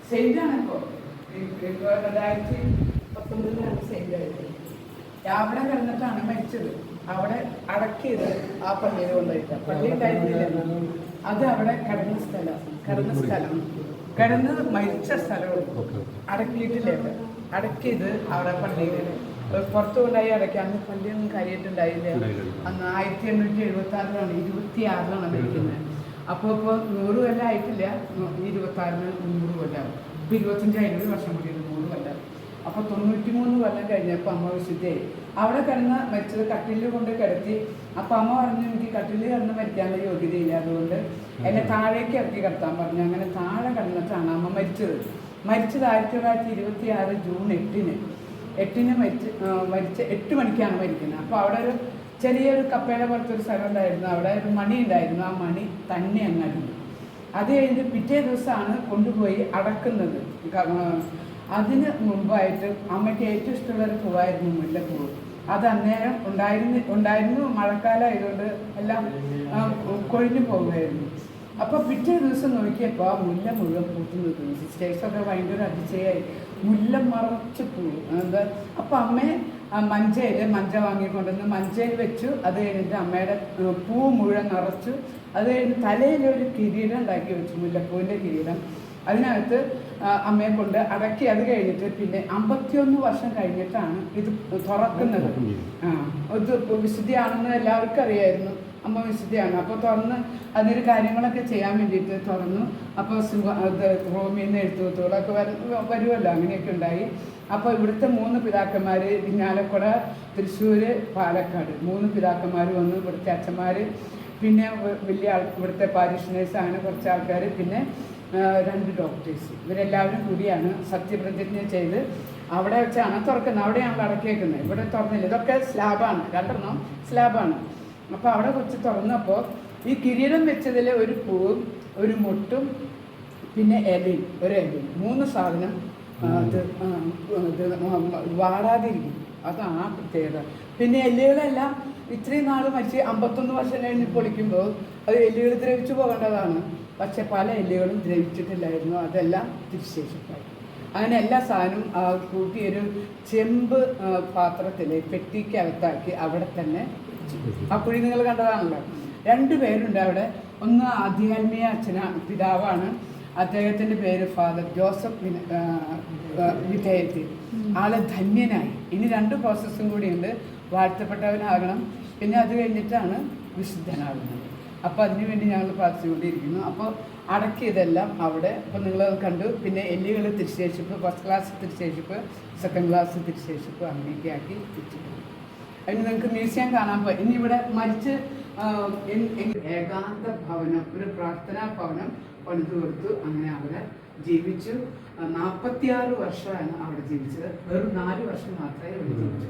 സെയിൻ്റാണ് ഇപ്പോൾ 2019 സെയിൻ്റായിട്ട്. അവിടെ കിടന്നിട്ടാണ് മരിച്ചത്. അവിടെ അടക്കിയത് ആ പള്ളിയിൽ കൊണ്ടുപോയിട്ട്, പള്ളി ഉണ്ടായിരുന്നില്ല, അത് അവിടെ കിടന്ന് മരിച്ച സ്ഥലവും അടക്കിയിട്ടില്ല. അടക്കിയത് അവിടെ പള്ളിയിൽ പുറത്തു കൊണ്ടായി അടയ്ക്കുക. അന്ന് പള്ളിയൊന്നും കാര്യമായിട്ടുണ്ടായില്ല. അന്ന് 1876 26 മരിക്കുന്നത്. അപ്പോൾ 100 കൊല്ലം ആയിട്ടില്ല. 26 100 കൊല്ലം, ഇപ്പം 25 വർഷം കൂടി 100 കൊല്ലം. അപ്പോൾ 93 കൊല്ലം കഴിഞ്ഞപ്പോൾ അമ്മ വിശുദ്ധയായി. അവിടെ കിടന്ന് മരിച്ചത് കട്ടിലിൽ കൊണ്ട് കിടത്തി. അപ്പം അമ്മ പറഞ്ഞു, എനിക്ക് കട്ടിലിൽ കിടന്ന് മരിക്കാനുള്ള യോഗ്യതയില്ല, അതുകൊണ്ട് എന്നെ താഴേക്ക് ഇറക്കി കിടത്താൻ പറഞ്ഞു. അങ്ങനെ താഴെ കിടന്നിട്ടാണ് അമ്മ മരിച്ചത്. 1926 ജൂൺ 8-ന് മരിച്ച് 8 മണിക്കാണ് മരിക്കുന്നത്. അപ്പോൾ അവിടെ ഒരു ചെറിയൊരു കപ്പയുടെ പുറത്തൊരു സ്ഥലം ഉണ്ടായിരുന്നു. അവിടെ ഒരു മണി ഉണ്ടായിരുന്നു. ആ മണി തന്നെ അങ്ങായിരുന്നു. അത് കഴിഞ്ഞ് പിറ്റേ ദിവസമാണ് കൊണ്ടുപോയി അടക്കുന്നത്. അതിന് മുമ്പായിട്ട് അമ്മയ്ക്ക് ഏറ്റവും ഇഷ്ടമുള്ളൊരു പൂവായിരുന്നു മുല്ലപ്പൂവ്. അത് അന്നേരം ഉണ്ടായിരുന്നു. മഴക്കാലമായതുകൊണ്ട് എല്ലാം കൊഴിഞ്ഞു പോകുമായിരുന്നു. അപ്പോൾ പിറ്റേ ദിവസം നോക്കിയപ്പോൾ ആ മുല്ല മുഴുവൻ പൂത്തുന്നത്. സിസ്റ്റേഴ്സൊക്കെ ഭയങ്കര അതിശയായി. മുല്ല മറച്ച് പൂവ് എന്താ. അപ്പോൾ അമ്മയെ മഞ്ച വാങ്ങിക്കൊണ്ടുവന്ന് മഞ്ചയിൽ വെച്ചു. അത് കഴിഞ്ഞിട്ട് അമ്മയുടെ പൂ മുഴുവൻ നിറച്ചു. അത് കഴിഞ്ഞ് തലയിലൊരു കിരീടം ഉണ്ടാക്കി വെച്ചു, മുല്ലപ്പൂവിൻ്റെ കിരീടം. അതിനകത്ത് അമ്മയെ കൊണ്ട് അടക്കി. അത് കഴിഞ്ഞിട്ട് പിന്നെ 51 വർഷം കഴിഞ്ഞിട്ടാണ് ഇത് തുറക്കുന്നത്. ഇത് വിശുദ്ധിയാണെന്ന് എല്ലാവർക്കും അറിയായിരുന്നു. അമ്മ വിശുദ്ധിയാണ്. അപ്പോൾ തുറന്ന് അതിനൊരു കാര്യങ്ങളൊക്കെ ചെയ്യാൻ വേണ്ടിയിട്ട് തുറന്നു. അപ്പോൾ റോമിൽ നിന്ന് എഴുത്തുകളൊക്കെ വരുമല്ലോ, അങ്ങനെയൊക്കെ ഉണ്ടായി. അപ്പോൾ ഇവിടുത്തെ 3 പിതാക്കന്മാർ, ഇരിങ്ങാലക്കുട, തൃശ്ശൂർ, പാലക്കാട് 3 പിതാക്കന്മാർ വന്നു. ഇവിടുത്തെ അച്ഛന്മാർ, പിന്നെ വലിയ ഇവിടുത്തെ പാരിഷണേഴ്സ്, അങ്ങനെ കുറച്ച് ആൾക്കാർ, പിന്നെ 2 ഡോക്ടേഴ്സ്. ഇവരെല്ലാവരും കൂടിയാണ് സത്യപ്രതിജ്ഞ ചെയ്ത് അവിടെ വെച്ചാണ് തുറക്കുന്നത്. അവിടെയാണല്ലോ അടക്കിയേക്കുന്നത്. ഇവിടെ തുറന്നില്ല. ഇതൊക്കെ സ്ലാബാണ്, 2 സ്ലാബാണ്. അപ്പോൾ അവിടെ വെച്ച് തുറന്നപ്പോൾ ഈ കിരീടം വെച്ചതിൽ ഒരു പൂവും ഒരു മുട്ടും പിന്നെ ഇലയും, ഒരു ഇലയും, 3 സാധനം വാടാതിരിക്കും. അതാണ് ആ പ്രത്യേകത. പിന്നെ എല്ലുകളെല്ലാം ഇത്രയും നാൾ മരിച്ച് 51 വർഷം കഴിഞ്ഞ് പൊളിക്കുമ്പോൾ അത് എല്ലുകൾ ദ്രവിച്ചു പോകേണ്ടതാണ്. പക്ഷെ പല എല്ലുകളും ദ്രവിച്ചിട്ടില്ലായിരുന്നു. അതെല്ലാം തിരിശേഷിപ്പായി. അങ്ങനെ എല്ലാ സാധനവും കൂട്ടിയൊരു ചെമ്പ് പാത്രത്തിൽ പെട്ടിക്കകത്താക്കി അവിടെ തന്നെ. ആ കുഴി നിങ്ങൾ കണ്ടതാണല്ലോ. 2 പേരുണ്ട് അവിടെ. ഒന്ന് ആധ്യാത്മിക പിതാവാണ്. അദ്ദേഹത്തിൻ്റെ പേര് ഫാദർ ജോസഫ് വിധേയത്തിൽ. ആള് ധന്യനായി. ഇനി 2 പ്രോസസ്സും കൂടിയുണ്ട്. വാഴ്ത്തപ്പെട്ടവനാകണം, പിന്നെ അത് കഴിഞ്ഞിട്ടാണ് വിശുദ്ധനാകുന്നത്. അപ്പോൾ അതിനുവേണ്ടി ഞങ്ങൾ പ്രാർത്ഥിച്ചുകൊണ്ടിരിക്കുന്നു. അപ്പോൾ അടക്കിയതെല്ലാം അവിടെ. അപ്പോൾ നിങ്ങളത് കണ്ടു. പിന്നെ എല്ലുകൾ തിരിശേഷിപ്പ്, 1st ക്ലാസ് തിരിശേഷിപ്പ്, 2nd ക്ലാസ് തിരിശേഷിപ്പ്, അങ്ങനെയൊക്കെ ആക്കി വെച്ചിട്ടുണ്ട്. അതിന് നിങ്ങൾക്ക് മ്യൂസിയം കാണാൻ പോയി. ഇനി ഇവിടെ മരിച്ച് ഏകാന്ത ഭവനം, ഒരു പ്രാർത്ഥനാ ഭവനം പണിതു കൊടുത്തു. അങ്ങനെ അവിടെ ജീവിച്ചു. 46 വർഷമാണ് അവിടെ ജീവിച്ചത്. വെറും 4 വർഷം മാത്രമേ ഇവിടെ ജീവിച്ചു.